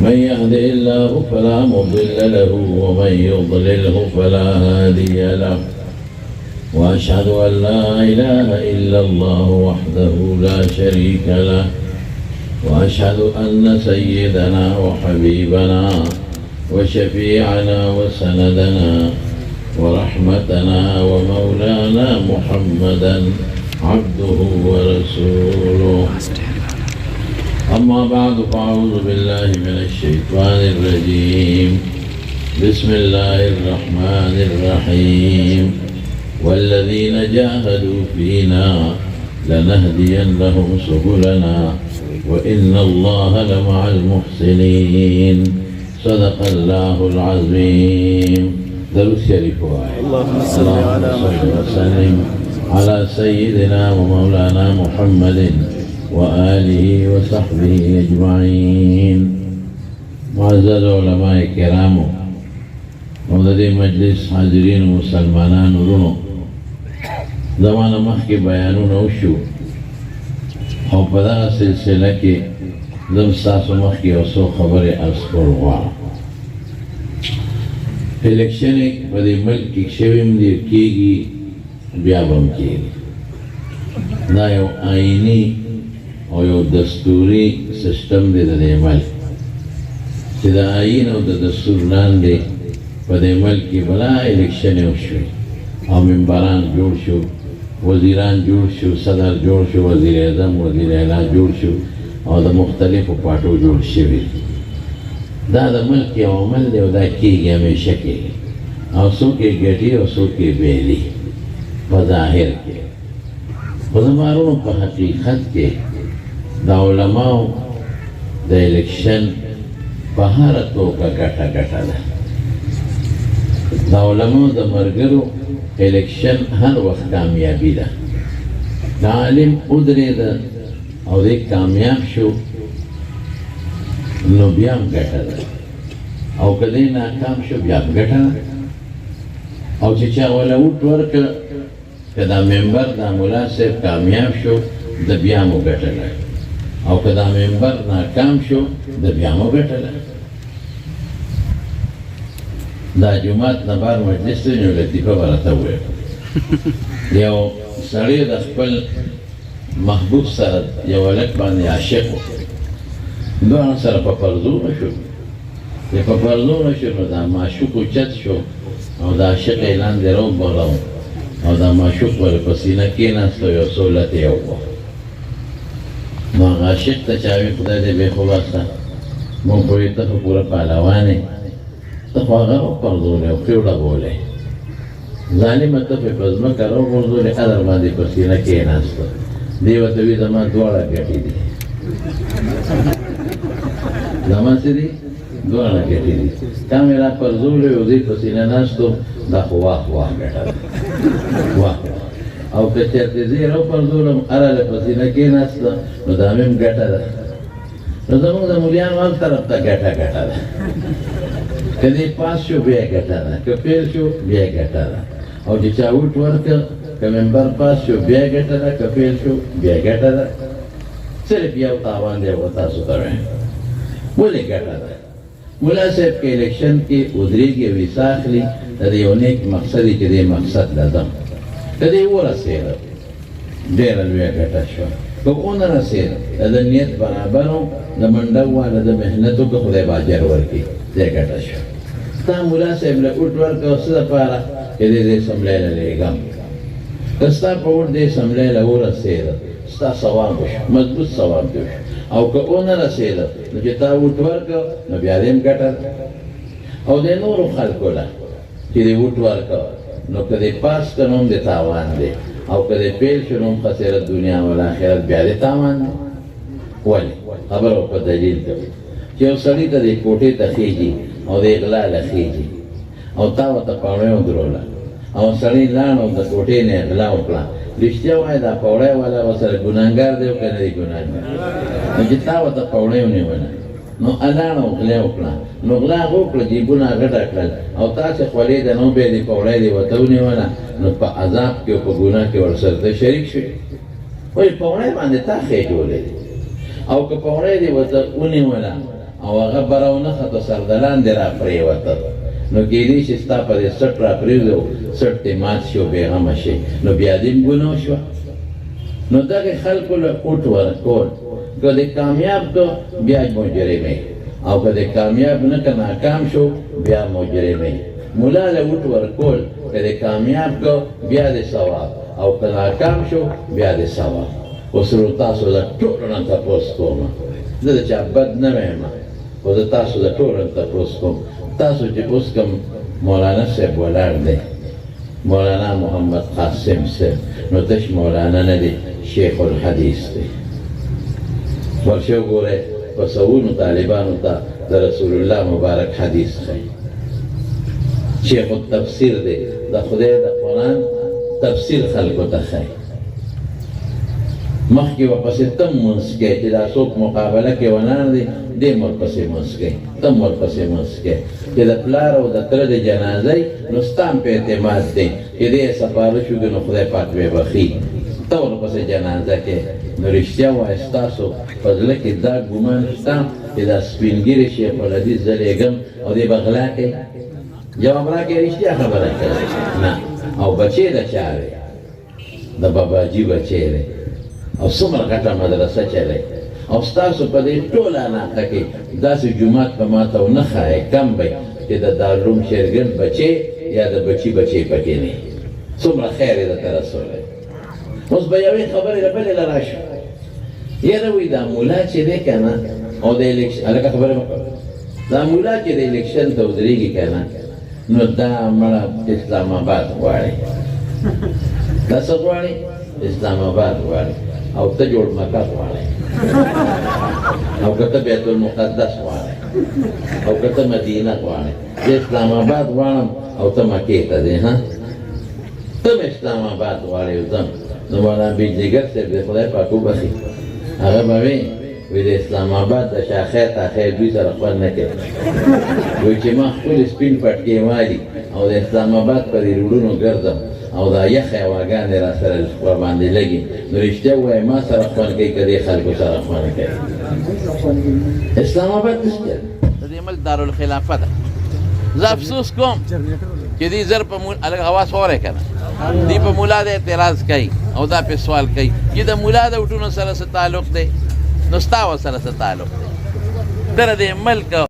من يهده الله فلا مضل له ومن يضلله فلا هادي له وأشهد أن لا إله إلا الله وحده لا شريك له وأشهد أن سيدنا وحبيبنا وشفيعنا وسندنا ورحمتنا ومولانا محمدا عبده ورسوله. أما بعد فأعوذ بالله من الشيطان الرجيم. بسم الله الرحمن الرحيم. والذين جاهدوا فينا لنهدينهم سبلنا وإن الله لمع المحسنين. صدق الله العظيم. درود شريف اللهم صل وسلم على سيدنا ومولانا محمد وآله وصحبه أجمعين. معزز علماء کرام مدد مجلس حاضرین مسلمانان ورونو، زمانه مخکې بیانونه وشو او په دغه سلسله کې زه ستاسو مخکې یو څو خبرې عرض کول غواړم. الیکشن په دې ملک کې شوی هم دی، کېږي، بیا به هم کېږي. دا یو آئیني او یو دستوري سیسټم دی د دې ملک، چې د آئین او د دستور لاندې په دې ملک کې بلا الیکشن وشوې او ممبران جوړ شو، وزیران جوړ شو، صدر جوړ شو، وزیر اعظم، وزیر اعلی جوړ شو او د مختلفو پاټو جوړ شوي. دا د ملک یو عمل دی او دا کېږي، همیشه کېږي، او څوک یې ګټي او څوک یې بیلي په ظاهر کې. خو زما وروڼو په حقیقت کې د علماو د الیکشن په هره توګه ګټه ګټه ده. د علماو د ملګرو الیکشن هر وخت کامیابي ده. د عالم ودرېده او دی کامیاب شو نو بیا هم ګټه ده، او که دی ناکام شو بیا هم ګټه ده. او چې چا وله ووټ ورکړه، که دا ممبر دا ملا صاحب کامیاب شو د بیا مو ګټه ده، او که دا ممبر ناکام شو د بیا مو ګټه ده. دا جماعت نه بار مجلس ته یو لطیفه به راته وویل. یو سړی د خپل محبوب سره یو هلک باندې عاشق و، دواړه سره په پرزونه شو. چې په پرزونه شو نو دا معشوق اوچت شو او د عاشق یې لاندې راوبغلو او دا معشوق ورې په سینه کېناست او یو څو لتې یې ووهل. نو هغه عاشق ته چا ویل خدای دې بېخوبسته، موږ پوهېږو ته خو پوره پهلوان یې، ته خو هغه راوپرزولې او ښې وډبولې، ظالمه ته پې په ځمکه راوغورځولې، ادر باندې په سینه کېناسته. دی ورته وي زما دواړه ګټې دي، زما څه دي؟ دواړه ګټې دي. تا مې راپرزولې او دی په سینه ناستو، دا خو واه واه ګټه ده، واه. او که چېرته زه یې راوپرزولم هره په سینه کېناسته نو دا مې هم ګټه ده. نو زموږ د ملیانو هر طرف ته ګټه ګټه ده. که دی پاس شو بیا ګټه ده، که فیل شو بیا ګټه ده. او چې چا ووټ ورکړ، که ممبر پاس شو بیا ګټه ده، که فیل شو بیا ګټه ده. صرف یو تاوان دی و تاسو ته وایم. ولې ګټه ده؟ ملا صاحب که الیکشن کې ودرېږي او حصه اخلي، د دې یو نیک مقصد دی چې دې مقصد له ځم، که دې ورسېده ډېره لویه ګټه شوه. که ونه رسېده د ده نیت برابر و، د منډه واله د محنت وکړه، خدای به اجر ورکړي، دې ګټه شوه. تا ملا صاحب له ووټ ورکړه څه دپاره؟ چې دې دې اسمبلۍ له لېږم. که ستا په ووټ دې اسمبلۍ له ورسېده، ستا ثواب وشو، مضبوط ثواب دې وشو. او که ونه رسېده نو چې تا ووټ ورکړه نو بیا دې هم ګټه ده. او د نورو خلکو له چې دې ووټ ورکړه نو که دې پاس کړه نو هم دې تاوان دی، او که دې فیل شو نو هم خسرت دنیا والآخرت، بیا دې تاوان دی. ولې؟ خبره په دلیل کوي. چې یو سړي ته دې کوټې ته خېږي او د غلا له خېږي او تا ورته پاوړۍ ودروله او سړی لاړ او د کوټې نه غلا وکړه، رښتیا وایه دا پاوړۍ والا ورسره ګناهګار دی او که نه دی ګناهګار؟ نو چې تا ورته پاوړۍ ونیوله نو الاړه او غلا وکړه، نو غلا وکړه، جیبونه غټه کړل او تاسې خولې ده نو بیا دې پاوړۍ دې ورته ونیوله، نو په عذاب کې او په ګناه کې ورسره ته شریک شوې. وایي پاوړۍ باندې تا خېجولی او که پاوړۍ دې ورته ونیوله او هغه براونه خطه سردلان دی را پریوته نو کېدی چې ستا په دې سټ را پرېږدو سټ دې مات شي او بېغمه شي نو بیا دې هم ګناه شوه نو دغې خلکو له اوټ ورکول که دې کامیاب که بیا مجرمې او که دې کامیاب نه که ناکام شو بیا مجرمې ملا له اوټ ورکول که دې کامیاب که بیا دې ثواب او که ناکام شو بیا دې ثواب اوس نو تاسو د ټولو نه تپوس کوم زه د چا بد نه وایم خو زه تاسو د ټولو نه تپوس کوم تاسو چې اوس کوم مولانا صاحب ولاړ دی مولانا محمد قاسم صاحب نو تش مولانا نه دی شیخ الحدیث دی ورشه وګورئ په سوونو طالبانو ته د رسول الله مبارک حدیث ښایي شیخ التفسیر دی د خدای د قرآن تفسیر خلکو ته ښایي مخکې ورپسې تم منځ کوې چې دا څوک مقابله کې ونان دی دې هم ورپسې منځ کوې تم ورپسې منځ کوې چې د پلار او د تره د جنازه نو ستا هم په اعتماد دی چې دې سپاره شوګي نو خدای پاک به بخي ته ورپسې جنازه کې نو رښتیا وایه ستاسو په زړه کې دا ګمان شته چې دا سپین ږیري شیخ الحدیث زه لېږم او دې به غلا کوي جواب راکړې رښتیا خبره کوي نه او بچی د چا دی د باباجي بچی دی او څومره غټه مدرسه چلی او ستاسو په دې ټوله علاقه کې داسې جومات به ماته ونه ښایې کم به چې د دارالعلوم شیرګل بچی یا د بچي بچی پکې نه څومره خیر یې درته رسولی اوس به یوې خبرې له بلې له راشو یاره وایي دا مولا چې دی که نه او د الیکشن هلکه خبرې مه کوه دا مولا چې د الیکشن ته ودرېږي که نه نو دا مړه اسلام آباد غواړي دا څه غواړي اسلام آباد غواړي او ته جوړ مکه غواړې او که ته بیت المقدس غواړې او که ته مدینه غواړې زه اسلام آباد غواړم او ته مکې ته ځې ها ته م اسلام آباد غواړې او ځم نو مولانا بیجلیګر صاحب د خدای پاک وبخي هغه به وی د اسلام آباد د شاخې تاخې دوی سره خوند نه کوي وایي چې ما خپل سپین پټکې والي او د اسلام آباد په دې روډونو ګرځم او دا یخې هواګانې را سره ورباندې لګي نو رښتیا ووایه ما سره خوند کوي که دې خلکو سره خوند کوي اسلام آباد رښتیا د دې ملک دارالخلافه ده زه افسوس کوم چې دې زر په هلک حواس واورئ که نه دې په ملا د اعتراض کوي او دا پې سوال کوي چې د ملا د وټونو سره څه تعلق دی نو ستا ورسره څه تعلق دی دره دې ملک